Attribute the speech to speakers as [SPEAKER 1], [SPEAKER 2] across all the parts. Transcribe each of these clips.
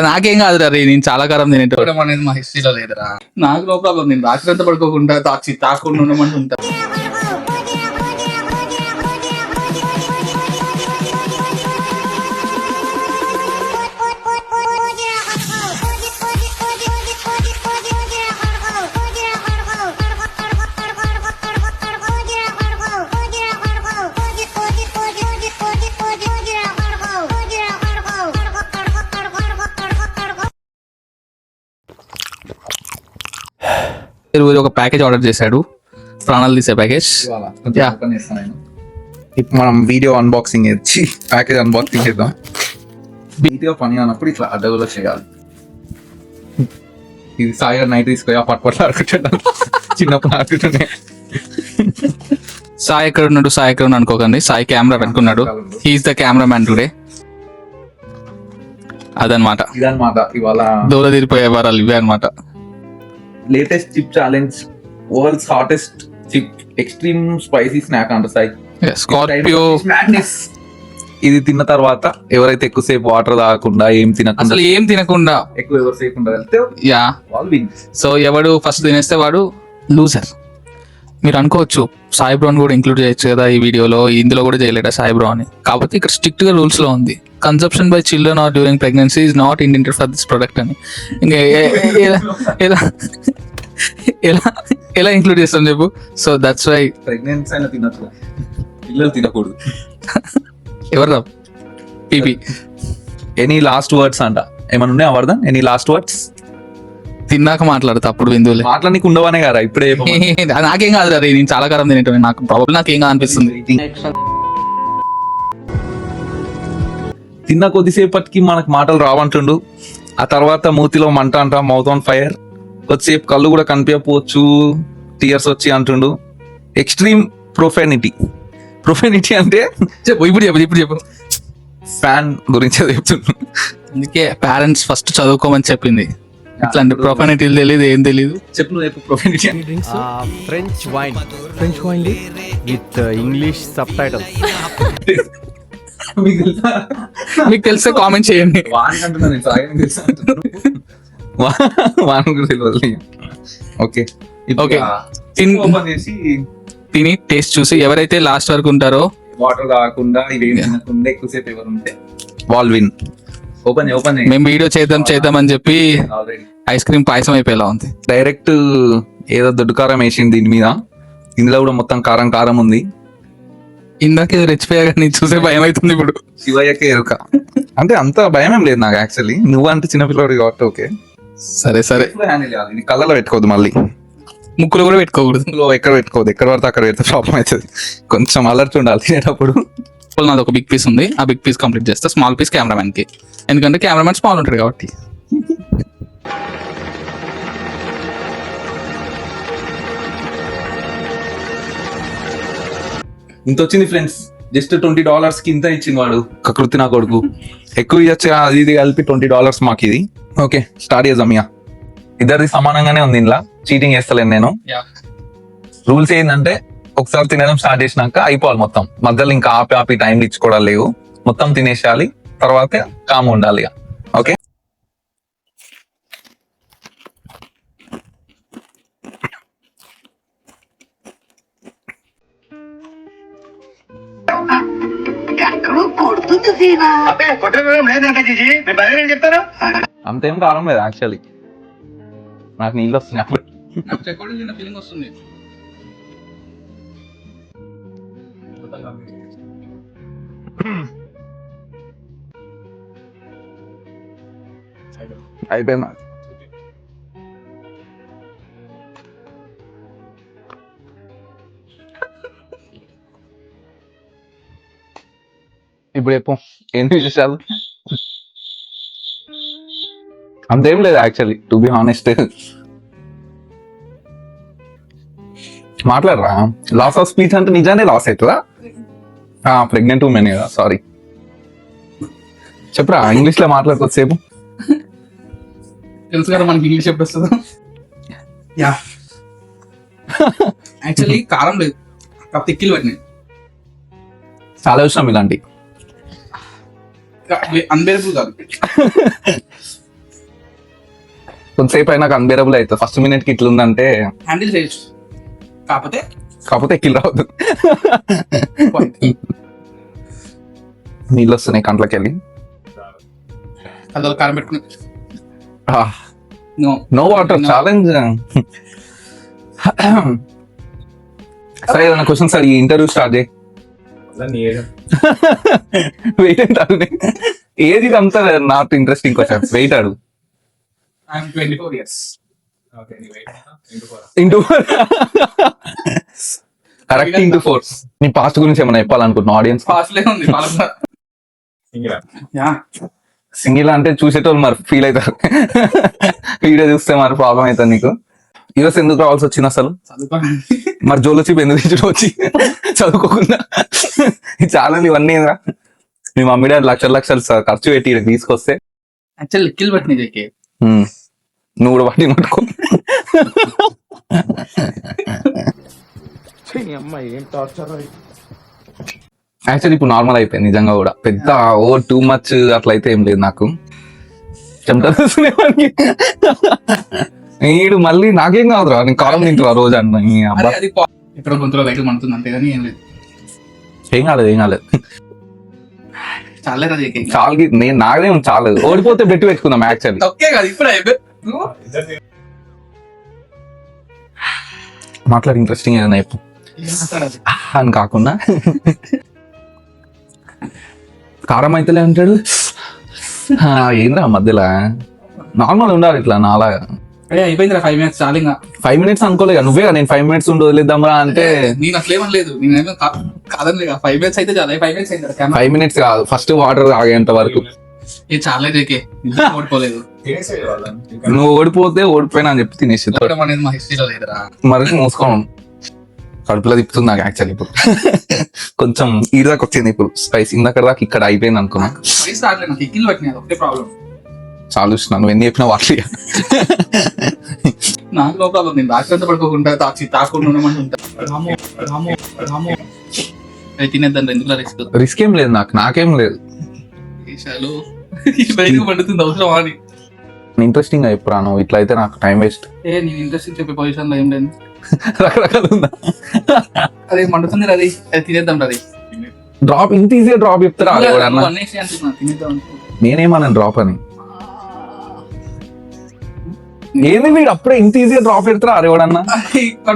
[SPEAKER 1] నాకేం కాదు రే, నేను చాలా కారం తినేటోడం అనేది మా హిస్టరీలో లేదురా. నాకు నో ప్రాబ్లం, నేను రాత్రి అంతా పడుకోకుండా తాకుండా ఉండమని ఉంటా. ఒక ప్యాకేజ్ ఆర్డర్ చేశాడు, ప్రాణాలు తీసే ప్యాకేజ్.
[SPEAKER 2] ఇప్పుడు మనం వీడియో అన్బాక్సింగ్ ఇచ్చి ప్యాకేజ్ అన్బాక్సింగ్ చేద్దాం. వీడియో పని అన్నప్పుడు ఇట్లా అడ్డగోలో చేయాలి. ఇది సాయి నైట్ తీసుకొని పట్టుపట్లు ఆడుకుంటాడు, చిన్నప్పుడు ఆడుకుంటుండే.
[SPEAKER 1] సాయి ఎక్కడ ఉన్నాడు, సాయి ఎక్కడ ఉన్నాడు అనుకోకండి, సాయి కెమెరా పెట్టుకున్నాడు. He is the camera man today. అదనమాట
[SPEAKER 2] ఇదనమాట ఇవాళ
[SPEAKER 1] దూర తీరిపోయే వారాలు ఇవే అనమాట.
[SPEAKER 2] Latest chip challenge, world's hottest chip, extreme spicy snack అంట సాయి.
[SPEAKER 1] స్కార్పియో
[SPEAKER 2] ఇది తిన్న తర్వాత ఎవరైతే ఎక్కువసేపు వాటర్ తాగకుండా ఏం తినకుండా ఎక్కువ ఎవరిసేపు ఉండగలిగితే
[SPEAKER 1] యా
[SPEAKER 2] వాళ్ళు విన్.
[SPEAKER 1] సో ఎవడు ఫస్ట్ తినేస్తే వాడు లూజర్. మీరు అనుకోవచ్చు సాయి బ్రోని కూడా ఇంక్లూడ్ చేయొచ్చు కదా ఈ వీడియోలో, ఇందులో కూడా చేయలేదా సాయి బ్రో అని. కాకపోతే ఇక్కడ స్ట్రిక్ట్ గా రూల్స్ లో ఉంది, conception by children are during pregnancy is not intended for this product అని. ఇంకా ఎలా ఇంక్లూడ్ చేస్తాం చెప్పు. సో దట్స్ వై
[SPEAKER 2] ప్రెగ్నెన్సీ అయినా తినచ్చు, పిల్లలు తినకూడదు.
[SPEAKER 1] ఎవరు పీపీ.
[SPEAKER 2] ఎనీ లాస్ట్ వర్డ్స్ అంట, ఏమన్నా ఉన్నాయా వర్ధన్? Any last words?
[SPEAKER 1] తిన్నాక మాట్లాడతా అప్పుడు బిందువులే.
[SPEAKER 2] మాట్లాడనీకు ఉండవనే కదా ఇప్పుడే.
[SPEAKER 1] నాకేం కాదు రే, నేను చాలా కారం తినేటోని, నాకు ప్రాబ్లం నాకేం కాదు అనిపిస్తుంది.
[SPEAKER 2] తిన్న కొద్దిసేపటికి మనకు మాటలు రావంటుండు, ఆ తర్వాత మూతిలో మంట అంట, మౌత్ ఆన్ ఫైర్, కొద్దిసేపు కళ్ళు కూడా కనిపించకపోవచ్చు, టీయర్స్ వచ్చి అంటుండు. ఎక్స్ట్రీమ్ ప్రొఫెనిటీ అంటే
[SPEAKER 1] ఇప్పుడు చెప్పు
[SPEAKER 2] ఫ్యాన్ గురించి చెప్తుండ్రు.
[SPEAKER 1] అందుకే పేరెంట్స్ ఫస్ట్ చదువుకోమని చెప్పింది. ఇట్లాంటి ప్రొఫెనిటీలు తెలియదు, ఏం తెలియదు.
[SPEAKER 2] చెప్పు నువ్వు చెప్పు profanity.
[SPEAKER 3] French wine with English subtitles.
[SPEAKER 1] మీకు తెలిస్తే కామెంట్ చేయండి.
[SPEAKER 2] ఓకే
[SPEAKER 1] తిని టేస్ట్ చూసి ఎవరైతే లాస్ట్ వరకు ఉంటారో,
[SPEAKER 2] వాటర్ కాకుండా ఇవేం తినకుండా ఎక్కువసేపు ఎవరు ఉంటే వాళ్ళు విన్. ఓపెన్
[SPEAKER 1] మేము వీడియో చేద్దాం అని చెప్పి ఐస్ క్రీమ్ పాయసం అయిపోయేలా ఉంది.
[SPEAKER 2] డైరెక్ట్ ఏదో దొడ్డు కారం వేసింది దీని మీద, ఇందులో కూడా మొత్తం కారం ఉంది.
[SPEAKER 1] ఇందాక ఏదో రెచ్చిపోయాక నేను చూసే భయం అవుతుంది ఇప్పుడు.
[SPEAKER 2] శివయ్యకే ఎరుక అంటే అంత భయం ఏం లేదు నాకు యాక్చువల్లీ, నువ్వు అంటే చిన్నపిల్లడు కాబట్టి ఓకే.
[SPEAKER 1] సరే
[SPEAKER 2] ఇది కళ్ళలో పెట్టుకోవద్దు, మళ్ళీ
[SPEAKER 1] ముక్కులో కూడా పెట్టుకోకూడదు,
[SPEAKER 2] ఎక్కడ పెట్టుకోవద్దు, ఎక్కడ పడితే అక్కడ పెడితే ప్రాబ్లం అవుతుంది. కొంచెం అలర్ట్ ఉండాలి తినేటప్పుడు.
[SPEAKER 1] నాది ఒక బిగ్ పీస్ ఉంది, ఆ బిగ్ పీస్ కంప్లీట్ చేస్తా, స్మాల్ పీస్ కెమెరామెన్ కి, ఎందుకంటే కెమెరామెన్ స్మాల్ ఉంటాడు కాబట్టి.
[SPEAKER 2] ఇంత వచ్చింది ఫ్రెండ్స్, జస్ట్ $20 కి ఇంత ఇచ్చింది వాడు కకృతి నా కొడుకు. ఎక్కువ ఇచ్చా అది ఇది కలిపి $20 మాకు ఇది. ఓకే స్టార్ట్ చేద్దాం. ఇక ఇద్దరిది సమానంగానే ఉంది, ఇంట్లో చీటింగ్ చేస్తలేను నేను. రూల్స్ ఏంటంటే ఒకసారి తినడం స్టార్ట్ చేసినాక అయిపోవాలి మొత్తం, మధ్యలో ఇంకా ఆపి టైం ఇచ్చుకోవడం లేవు, మొత్తం తినేసేయాలి, తర్వాత కామ్ ఉండాలి. ఓకే అంతేం కాలం లేదు యాక్చువల్లీ, నాకు నీళ్ళు వస్తున్నాయి అప్పుడు. అయిపోయిందా? ఇప్పుడు చెప్పు ఏంటి విశేషాలు? అంతేం లేదు యాక్చువల్లీ, టు బి హానెస్ట్. మాట్లాడరా, లాస్ ఆఫ్ స్పీచ్ అంటే నిజానే లాస్ అవుతుందా? ప్రెగ్నెంట్ ఉమెన్ కదా, సారీ. చెప్పరా ఇంగ్లీష్ లో మాట్లాడుకోసేపు.
[SPEAKER 1] తెలుసు కదా మనకి ఇంగ్లీష్ ఎప్పుడు వస్తుందో. యాక్చువల్లీ కారం లేదు, కాకపోతే ఎక్కిలు పట్టినాయి.
[SPEAKER 2] చాలా ఇష్టం ఇలాంటి.
[SPEAKER 1] అన్బేరబుల్ కాదు.
[SPEAKER 2] కొంతసేపు అయినా అన్బేరబుల్ అవుతుంది. ఫస్ట్ మినిట్ కి ఇట్లా ఉందంటే
[SPEAKER 1] హ్యాండిల్ చేయొచ్చు,
[SPEAKER 2] కాకపోతే ఎక్కిల్ రావద్దు. నీళ్ళు వస్తున్నాయి కంట్లోకి వెళ్ళి.
[SPEAKER 1] అందులో కారం పెట్టుకుని
[SPEAKER 2] నో వాటర్ ఛాలెంజ్. సరే ఏదైనా క్వశ్చన్స్ అడిగి ఇంటర్వ్యూ స్టార్ట్ చేయి. వెయిట్ అంటారు. ఏజ్ ఇది అంతా నాట్ ఇంట్రెస్టింగ్ క్వశ్చన్. వెయిట్ అడుగు.
[SPEAKER 1] I'm 24 years.
[SPEAKER 2] Into correct into 4. నీ పాస్ట్ గురించి ఏమైనా చెప్పాలనుకుంటున్నా ఆడియన్స్?
[SPEAKER 1] ఫాస్ట్లే ఉంది యా.
[SPEAKER 2] సింగిల్ అంటే చూసేటోళ్ళు మరి ఫీల్ అవుతారు. వీడియో చూస్తే మరి ప్రాబ్లం అవుతుంది నీకు. యూఎస్ ఎందుకు రావాల్సి వచ్చింది అసలు? మరి జోలో చిప్ ఎందుకు తెచ్చడం వచ్చి చదువుకోకుండా? చాలా ఇవన్నీ మీ మమ్మీ డాడీ లక్షలు ఖర్చు పెట్టి ఈడకి తీసుకొస్తే
[SPEAKER 1] యాక్చువల్ లిక్కిల్ పట్టినాయి జేకే.
[SPEAKER 2] నువ్వు కూడా వాటిని పట్టుకో. యాక్చువల్లీ ఇప్పుడు నార్మల్ అయిపోయింది నిజంగా కూడా. పెద్ద ఓవర్ టూ మచ్ అట్లా అయితే ఏం లేదు నాకు. చెమటలు ఈడు మళ్ళీ నాకేం కాదురా, నేను కారం తింటున్నా రోజు అన్న.
[SPEAKER 1] ఇక్కడ గొంతులో లైట్లు మండుతుంది అంతేగాని ఏం లేదు.
[SPEAKER 2] ఏం కాలేదు.
[SPEAKER 1] చాలా జేకే.
[SPEAKER 2] చాలా నేను నాగదేం చాలేదు. ఓడిపోతే బెట్టు పెట్టుకుందాం యాక్చువల్లీ.
[SPEAKER 1] ఓకే కాదు ఇప్పుడు
[SPEAKER 2] మాట్లాడి ఇంట్రెస్టింగ్ ఏదైనా చెప్పు అని కాకుండా. కారం అయితేలే అంటాడు. ఏంద్రా మధ్యలో నార్మల్ ఉండాలి ఇట్లా నాలాగా.
[SPEAKER 1] అయిపోయిందిరా 5 minutes చాలు. ఇంకా
[SPEAKER 2] 5 minutes అనుకోలేగా నువ్వే. నేను 5 minutes ఉండి వదిలేద్దాంరా అంటే
[SPEAKER 1] నేను అసలేమని లేదు. నేనేమో కాదని 5 minutes అయితే చాలా. 5 minutes అయింది.
[SPEAKER 2] 5 minutes కాదు, ఫస్ట్ వాటర్ ఆగేంత వరకు.
[SPEAKER 1] ఇది చాలా జేకే. ఓడిపోలేదు.
[SPEAKER 2] నువ్వు ఓడిపోతే ఓడిపోయినా అని చెప్పి తినేసి
[SPEAKER 1] అనేది మా హిస్టరీలో లేదురా.
[SPEAKER 2] మరి మూసుకోను. కడుపులో తిప్పుతుంది నాకు యాక్చువల్లీ ఇప్పుడు. కొంచెం ఈ దాకా వచ్చింది ఇప్పుడు స్పైస్. ఇందాక దాకా ఇక్కడ అయిపోయింది అనుకున్నా.
[SPEAKER 1] స్పైస్ రావట్లేదు నాకు. ఎక్కిలు పట్టినాయి, ఒకటే ప్రాబ్లం.
[SPEAKER 2] చాలా చూస్తున్నా నువ్వు ఎన్ని చెప్పినా వాటి.
[SPEAKER 1] నాకు నో ప్రాబ్లం. నేను రాత్రి పడుకోకుండా తాకుండా ఉండమని ఉంటా. తినేద్దాం ఎందుకు రిస్క్.
[SPEAKER 2] రిస్క్ ఏం లేదు నాకేం లేదు.
[SPEAKER 1] బయటకు పండుతుంది అవసరం అని.
[SPEAKER 2] ఇంట్రెస్టింగ్ గా చెప్పరా నువ్వు. ఇట్లా అయితే నాకు టైం వేస్ట్.
[SPEAKER 1] నేను ఇంట్రెస్టింగ్ చెప్పే పొజిషన్ లో ఏం లేదు.
[SPEAKER 2] రకరకాలు ఉందా?
[SPEAKER 1] అదే మండుతుంది అది తినేద్దాం. అది
[SPEAKER 2] డ్రాప్ ఇంత ఈజీగా డ్రాప్ చెప్తారా? నేనేమన్నా డ్రాప్ అని. ఏంది వీడు అప్పుడే ఇంత ఈజీగా డ్రాప్ పెడతారా? అరేవాడన్నా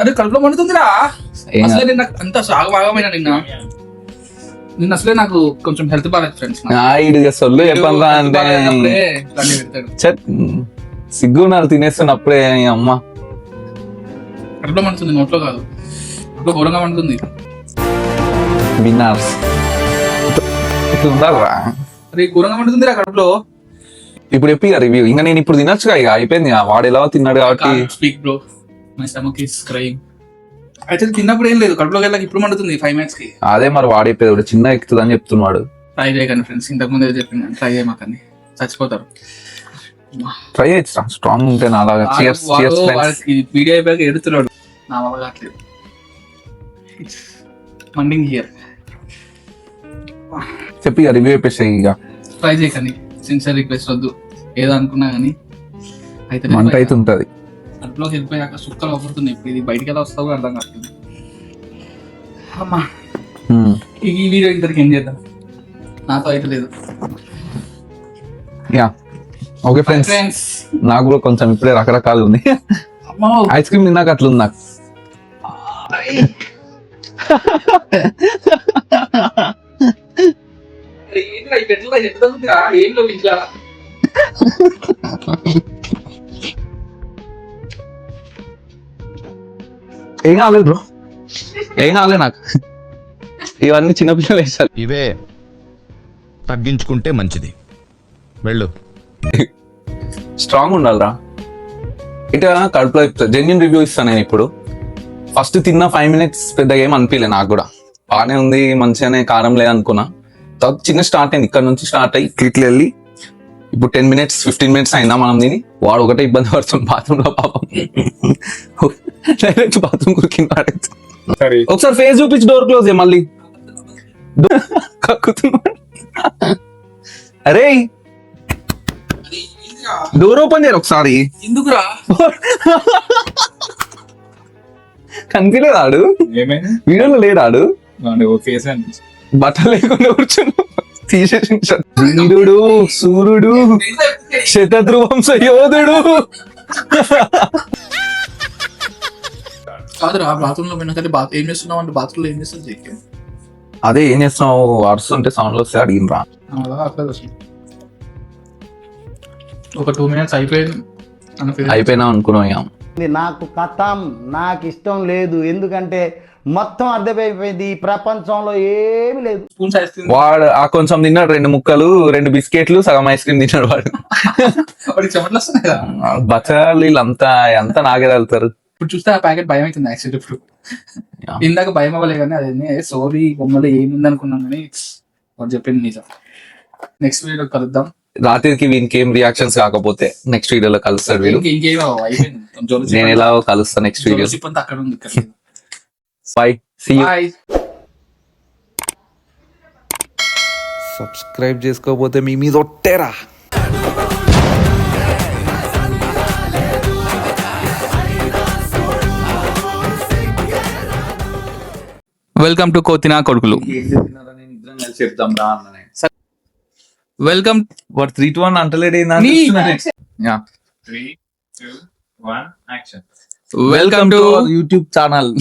[SPEAKER 1] అదే కడుపులో మండుతుందిరా. అసలే నిన్న అంత సాగమాగమైన నిన్న అసలే నాకు కొంచెం హెల్త్ బాగాలేదు ఫ్రెండ్స్.
[SPEAKER 2] సొల్లు చెప్పందా అంటే సిగ్గున్నారు తినేస్తున్నప్పుడే. అమ్మ
[SPEAKER 1] కడుపులో మండుతుంది, నోట్లో కాదు. కడుపులో ఘోరంగా మండుతుంది.
[SPEAKER 2] విన్నర్స్ ఇట్లా ఉండాలరా.
[SPEAKER 1] అరే ఘోరంగా మండుతుందిరా కడుపులో.
[SPEAKER 2] ఇప్పుడు చెప్పి రివ్యూ. ఇంకా నేను ఇప్పుడు తినొచ్చుగా, ఇక అయిపోయింది. వాడు ఎలా తిన్నాడు కాబట్టి.
[SPEAKER 1] Speak bro, my stomach is crying. అయితే తిన్నప్పుడు ఏం లేదు, కడుపులోకి వెళ్ళాక ఇప్పుడు మండుతుంది 5 minutes కి.
[SPEAKER 2] అదే మరి వాడైపోయాడు చిన్న ఎక్కుతుంది అని చెప్తున్నాడు.
[SPEAKER 1] ట్రై చేయకండి ఫ్రెండ్స్. ఇంతకు ముందు చెప్పింది ట్రై చేయమాకండి, చచ్చిపోతారు.
[SPEAKER 2] ట్రై చేయొచ్చు స్ట్రాంగ్ ఉంటే నాలాగా.
[SPEAKER 1] వీడియో అయిపోయాక ఎడుతున్నాడు. నా వల్ల కావట్లేదు. మండింగ్ హియర్.
[SPEAKER 2] చెప్పి రివ్యూ చెప్పేసి ఇక.
[SPEAKER 1] ట్రై చేయకండి, సిన్సియర్ రిక్వెస్ట్. వద్దు ఏదో అనుకున్నా కానీ అయితే
[SPEAKER 2] మంట అయితే ఉంటది.
[SPEAKER 1] కడుపులోకి వెళ్ళిపోయాక సుక్కలు అవుతుంది. ఇప్పుడు ఇది బయటికి ఎలా వస్తావో అర్థం కావట్లేదు. అమ్మా ఈ వీడియో ఇంతరికి ఏం చేద్దాం, నాతో అయితే లేదు.
[SPEAKER 2] యా ఓకే ఫ్రెండ్స్, నాకు కూడా కొంచెం ఇప్పుడే రకరకాలు ఉంది. ఐస్ క్రీమ్ తిన్నాక అట్లా ఉంది నాకు. ఏం కాలేదు బ్రో, ఏం కాలేదు నాకు. ఇవన్నీ చిన్నపిల్లలు వేసారు.
[SPEAKER 4] ఇవే తగ్గించుకుంటే మంచిది. వెళ్ళు.
[SPEAKER 2] స్ట్రాంగ్ ఉండాలిరా. ఇట్లా కడుపులో జెన్యున్ రివ్యూ ఇస్తాను నేను ఇప్పుడు. ఫస్ట్ తిన్న 5 minutes పెద్దగా ఏం అనిపించలే నాకు కూడా. బాగానే ఉంది, మంచిగానే, కారం లేదనుకున్నా. తర్వాత చిన్న స్టార్ట్ అయింది, ఇక్కడ నుంచి స్టార్ట్ అయ్యి ఇట్లా వెళ్ళి ఇప్పుడు 10 minutes 15 minutes అయినా మనం తిని. వాడు ఒకటే ఇబ్బంది పడుతుంది బాత్రూమ్ లో పాపం. డైరెక్ట్ బాత్రూమ్ కురికింది. ఒకసారి ఫేస్ చూపించి డోర్ క్లోజ్ మళ్ళీ కక్కుతున్నాడు. అరే డోర్ ఓపెన్ చేయరు ఒకసారి.
[SPEAKER 1] ఎందుకురా?
[SPEAKER 2] కనిపించలేదు ఆడు,
[SPEAKER 1] ఏమైంది?
[SPEAKER 2] వీడియోలో లేడాడు,
[SPEAKER 1] ఫేస్ అనిపించింది.
[SPEAKER 2] బట్టలు లేకుండా కూర్చున్నాడు. తీసేసి వీరుడు సూర్యుడు శతధ్రువం సయోధుడు.
[SPEAKER 1] కాదురా, బాత్రూమ్ లో పోయినాకంటే ఏం చేస్తున్నావు అంటే బాత్రూమ్ లో ఏం చేస్తుంది చెక్.
[SPEAKER 2] అదే ఏం చేస్తున్నావు, అరుస్తుంటే సౌండ్ వస్తే అడిగినరా.
[SPEAKER 1] అలా అట్లా ఒక 2 minutes అయిపోయింది అన్న feeling.
[SPEAKER 2] అయిపోయినా అనుకున్నాం.
[SPEAKER 5] నాకు కథం, నాకు ఇష్టం లేదు, ఎందుకంటే మొత్తం అర్థమైపోయింది ఈ ప్రపంచంలో ఏమీ లేదు.
[SPEAKER 1] Spoons ice cream.
[SPEAKER 2] వాడు ఆ కొంచెం తిన్నాడు, 2 ముక్కలు, 2 బిస్కెట్లు, సగం ఐస్ క్రీమ్ తిన్నాడు వాడు.
[SPEAKER 1] వాడికి చెమటలు వస్తున్నాయి కదా.
[SPEAKER 2] బచ్చాలు వీళ్ళంతా ఎంత నాగే వెళ్తారు.
[SPEAKER 1] ఇప్పుడు చూస్తే ఆ ప్యాకెట్ భయం అవుతుంది యాక్చువల్లీ. ఇప్పుడు ఇందాక భయం అవ్వలే కానీ అదే సోరీ బొమ్మలో ఏముంది అనుకున్నాం కానీ వాడు చెప్పింది నిజం. నెక్స్ట్ వీడియో కలుద్దాం.
[SPEAKER 2] రాత్రికి వీనికి ఏం రియాక్షన్స్ కాకపోతే నెక్స్ట్ వీడియోలో కలుస్తాడు వీడు.
[SPEAKER 1] ఇంకేం అయిపోయింది.
[SPEAKER 2] నేను ఎలా కలుస్తా నెక్స్ట్ వీడియో.
[SPEAKER 1] అక్కడ ఉంది ఇక్కడ.
[SPEAKER 2] Bye, see you.
[SPEAKER 1] Bye.
[SPEAKER 2] Subscribe చేసుకోకపోతే మీ మీద ఒట్టేరా.
[SPEAKER 1] వెల్కమ్ టు కోతినా కొడుకులు.
[SPEAKER 2] చెప్తాం రా అన్న.
[SPEAKER 1] వెల్కమ్.
[SPEAKER 2] వాడు 3, 2, 1 అంటలేడు.
[SPEAKER 1] Welcome to
[SPEAKER 2] YouTube channel.